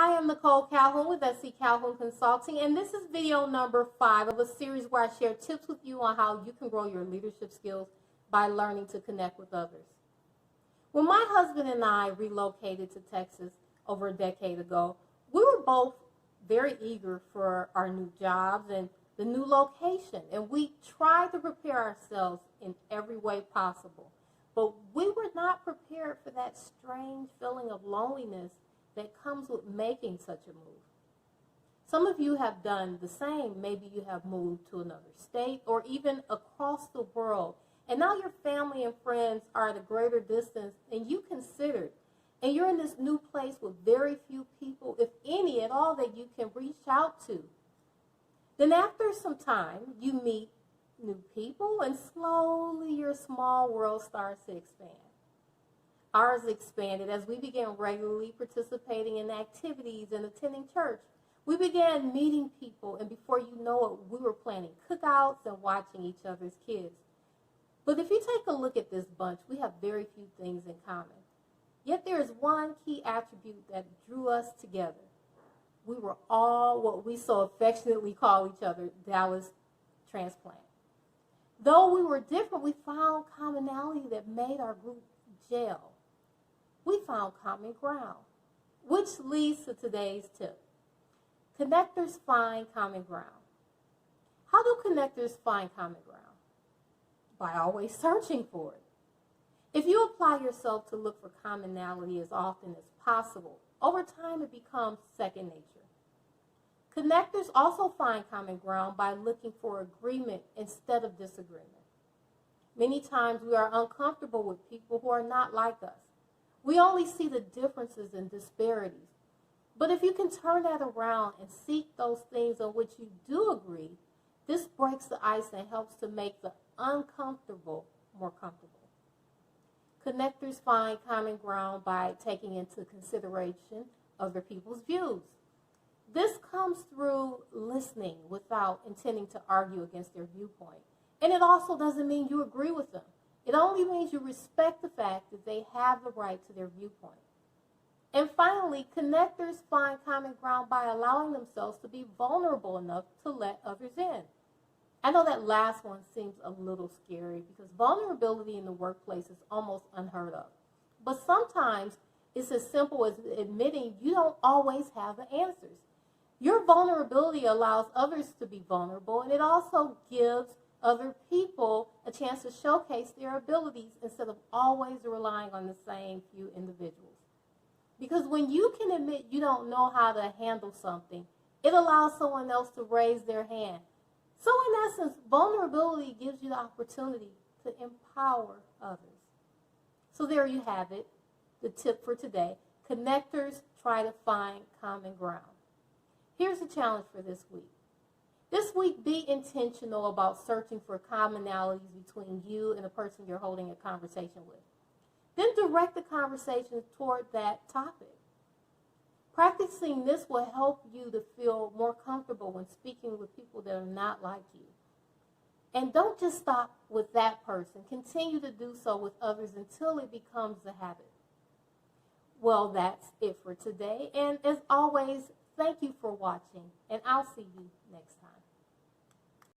Hi, I'm Nicole Calhoun with SC Calhoun Consulting, and this is video number 5 of a series where I share tips with you on how you can grow your leadership skills by learning to connect with others. When my husband and I relocated to Texas over a decade ago, we were both very eager for our new jobs and the new location, and we tried to prepare ourselves in every way possible. But we were not prepared for that strange feeling of loneliness that comes with making such a move. Some of you have done the same. Maybe you have moved to another state or even across the world, and now your family and friends are at a greater distance than you considered, and you're in this new place with very few people, if any at all, that you can reach out to. Then after some time, you meet new people, and slowly your small world starts to expand. Ours expanded as we began regularly participating in activities and attending church. We began meeting people, and before you know it, we were planning cookouts and watching each other's kids. But if you take a look at this bunch, we have very few things in common. Yet there is one key attribute that drew us together. We were all what we so affectionately call each other Dallas transplant. Though we were different, we found commonality that made our group gel. We found common ground, which leads to today's tip. Connectors find common ground. How do connectors find common ground? By always searching for it. If you apply yourself to look for commonality as often as possible, over time it becomes second nature. Connectors also find common ground by looking for agreement instead of disagreement. Many times we are uncomfortable with people who are not like us. We only see the differences and disparities. But if you can turn that around and seek those things on which you do agree, this breaks the ice and helps to make the uncomfortable more comfortable. Connectors find common ground by taking into consideration other people's views. This comes through listening without intending to argue against their viewpoint. And it also doesn't mean you agree with them. It only means you respect the fact that they have the right to their viewpoint. And finally, connectors find common ground by allowing themselves to be vulnerable enough to let others in. I know that last one seems a little scary because vulnerability in the workplace is almost unheard of. But sometimes it's as simple as admitting you don't always have the answers. Your vulnerability allows others to be vulnerable, and it also gives other people a chance to showcase their abilities instead of always relying on the same few individuals. Because when you can admit you don't know how to handle something, it allows someone else to raise their hand. So in essence, vulnerability gives you the opportunity to empower others. So there you have it, the tip for today. Connectors try to find common ground. Here's the challenge for this week. This week, be intentional about searching for commonalities between you and the person you're holding a conversation with. Then direct the conversation toward that topic. Practicing this will help you to feel more comfortable when speaking with people that are not like you. And don't just stop with that person. Continue to do so with others until it becomes a habit. Well, that's it for today. And as always, thank you for watching, and I'll see you next time.